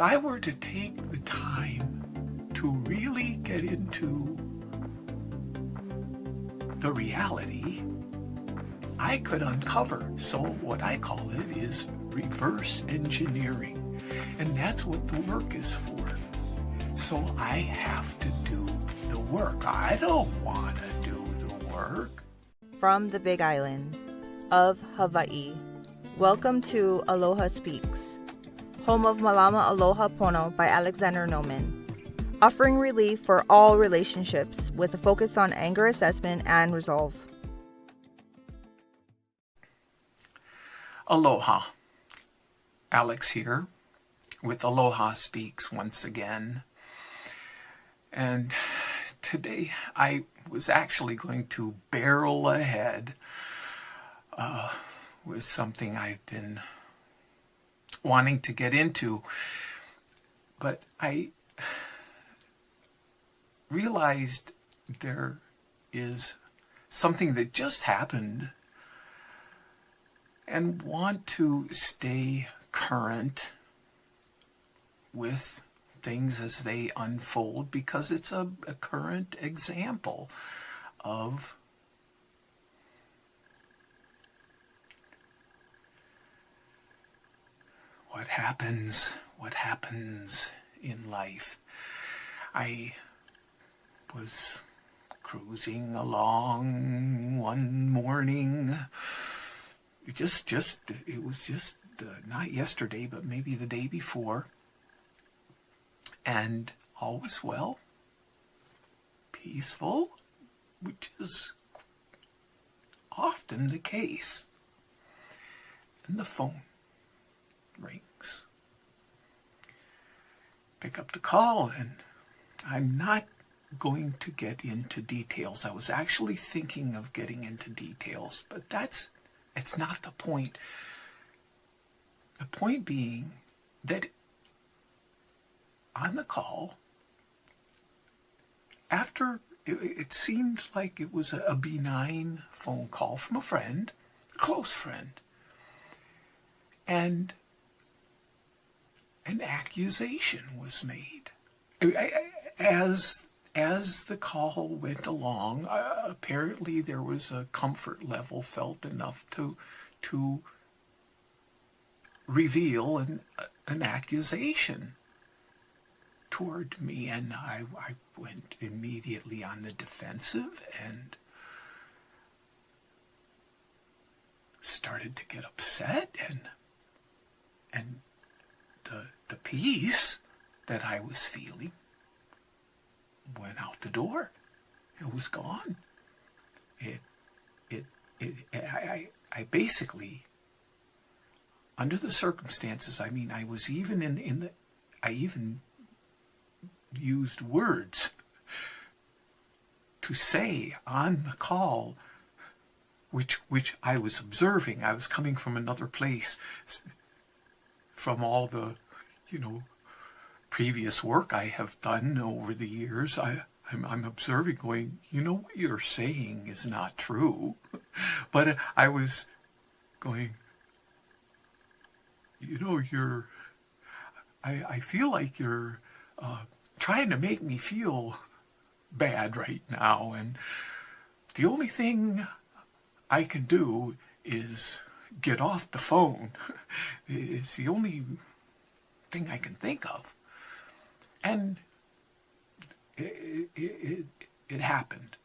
I were to take the time to really get into the reality, I could uncover. So what I call it is reverse engineering. And that's what the work is for. So I have to do the work. I don't want to do the work. From the Big Island of Hawaii, welcome to Aloha Speaks, home of Malama Aloha Pono by Alexander Noman, offering relief for all relationships with a focus on anger assessment and resolve. Aloha. Alex here with Aloha Speaks once again. And today I was actually going to barrel ahead with something I've been wanting to get into. But I realized there is something that just happened and want to stay current with things as they unfold because it's a current example of what happens in life. I was cruising along one morning. It was just not yesterday, but maybe the day before. And all was well, peaceful, which is often the case. And the phone rings. Pick up the call, and I'm not going to get into details. I was actually thinking of getting into details, but it's not the point. The point being that on the call, after it seemed like it was a benign phone call from a friend, a close friend, and an accusation was made. As the call went along, apparently there was a comfort level felt enough to reveal an accusation toward me, and I went immediately on the defensive and started to get upset, and the peace that I was feeling went out the door. It was gone. I basically, under the circumstances, I was even I even used words to say on the call, which I was observing. I was coming from another place, from all the, previous work I have done over the years. I'm observing, going, what you're saying is not true. But I was going, I feel like you're trying to make me feel bad right now, and the only thing I can do is get off the phone. It's the only thing I can think of. And it happened.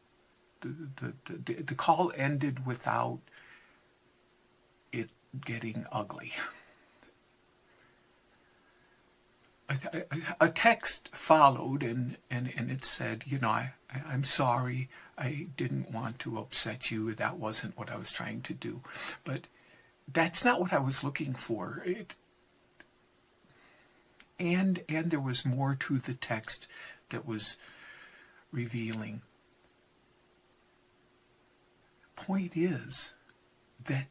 The call ended without it getting ugly. A text followed, and it said, I'm sorry, I didn't want to upset you. That wasn't what I was trying to do. But that's not what I was looking for. And there was more to the text that was revealing. Point is that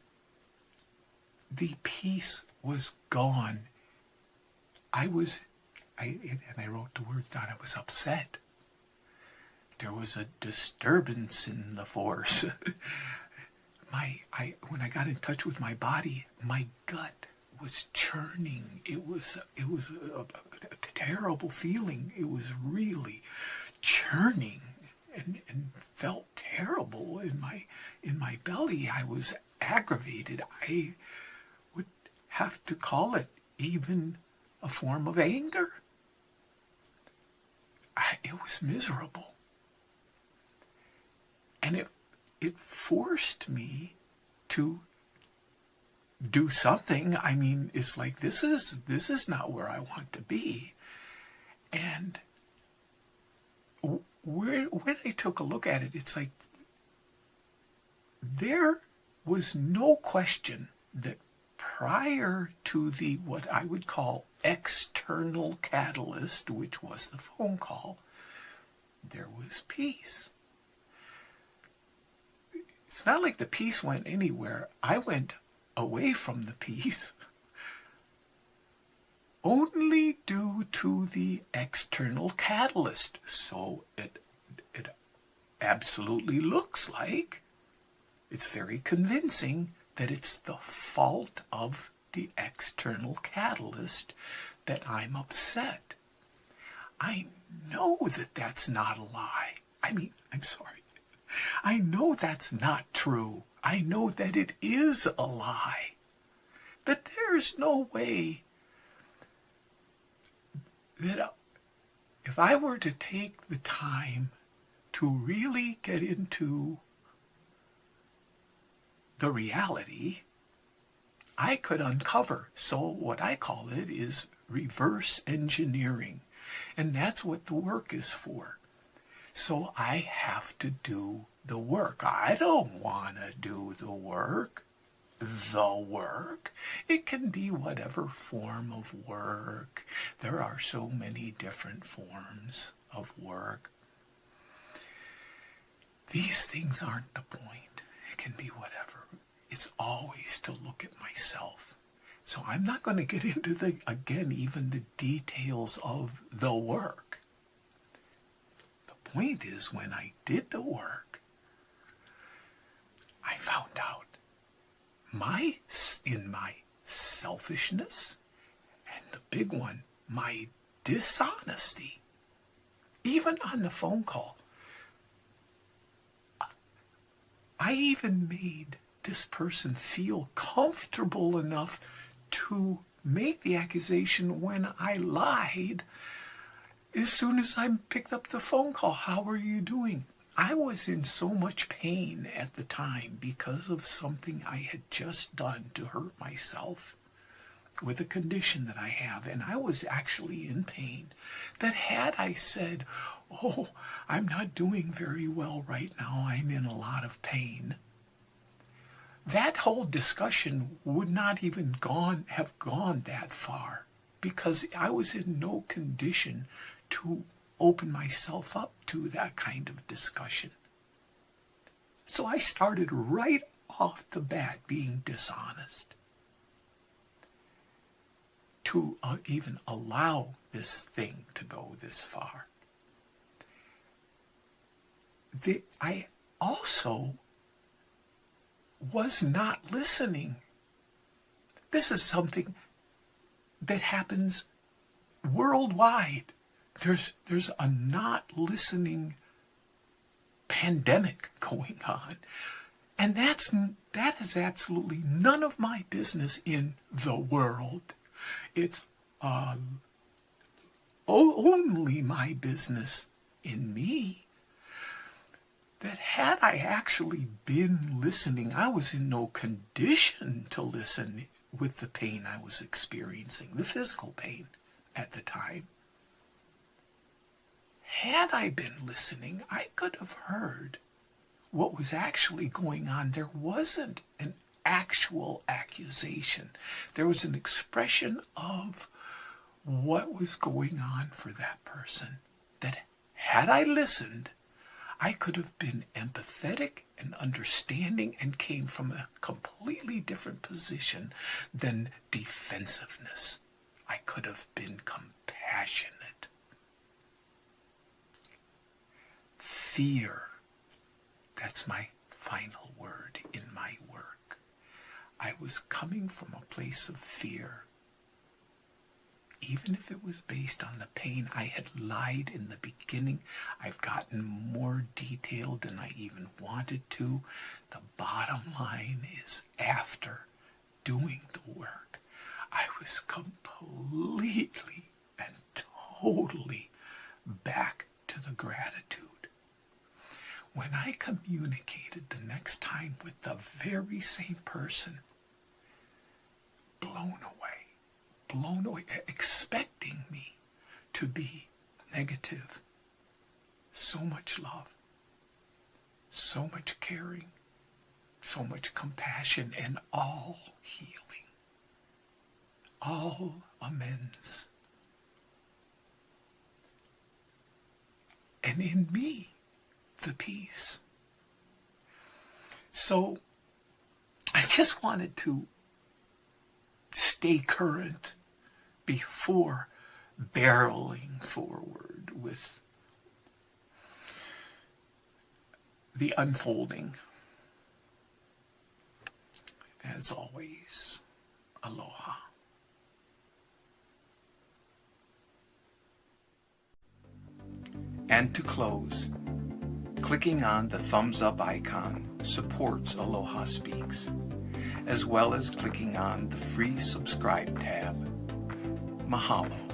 the peace was gone. I wrote the words down, I was upset. There was a disturbance in the force. When I got in touch with my body, my gut was churning. It was a terrible feeling. It was really churning and felt terrible in my belly. I was aggravated. I would have to call it even a form of anger. It was miserable. And it forced me to do something. I mean, it's like, this is not where I want to be. And when I took a look at it, it's like there was no question that prior to the what I would call external catalyst, which was the phone call, there was peace. It's not like the peace went anywhere. I went away from the peace only due to the external catalyst. So it absolutely looks like, it's very convincing that it's the fault of the external catalyst that I'm upset. I know that that's not a lie. I mean, I'm sorry. I know that's not true. I know that it is a lie. That there's no way that if I were to take the time to really get into the reality, I could uncover. So what I call it is reverse engineering. And that's what the work is for. So I have to do the work. I don't want to do the work. The work. It can be whatever form of work. There are so many different forms of work. These things aren't the point. It can be whatever. It's always to look at myself. So I'm not going to get into even the details of the work. The point is, when I did the work, I found out in my selfishness, and the big one, my dishonesty, even on the phone call, I even made this person feel comfortable enough to make the accusation when I lied. As soon as I picked up the phone call, how are you doing? I was in so much pain at the time because of something I had just done to hurt myself with a condition that I have. And I was actually in pain. That had I said, oh, I'm not doing very well right now, I'm in a lot of pain, that whole discussion would not even have gone that far, because I was in no condition to open myself up to that kind of discussion. So I started right off the bat being dishonest to even allow this thing to go this far. I also was not listening. This is something that happens worldwide. There's a not listening pandemic going on. And that is absolutely none of my business in the world. It's only my business in me. That had I actually been listening, I was in no condition to listen with the pain I was experiencing, the physical pain at the time. Had I been listening, I could have heard what was actually going on. There wasn't an actual accusation. There was an expression of what was going on for that person. That had I listened, I could have been empathetic and understanding and came from a completely different position than defensiveness. I could have been compassionate. Fear. That's my final word in my work. I was coming from a place of fear. Even if it was based on the pain I had lied in the beginning, I've gotten more detailed than I even wanted to. The bottom line is, after doing the work, I was completely and totally back to the gratitude. When I communicated the next time with the very same person, blown away, expecting me to be negative. So much love, so much caring, so much compassion, and all healing, all amends. And in me, the peace. So I just wanted to stay current before barreling forward with the unfolding. As always, aloha. And to close, clicking on the thumbs up icon supports Aloha Speaks, as well as clicking on the free subscribe tab. Mahalo.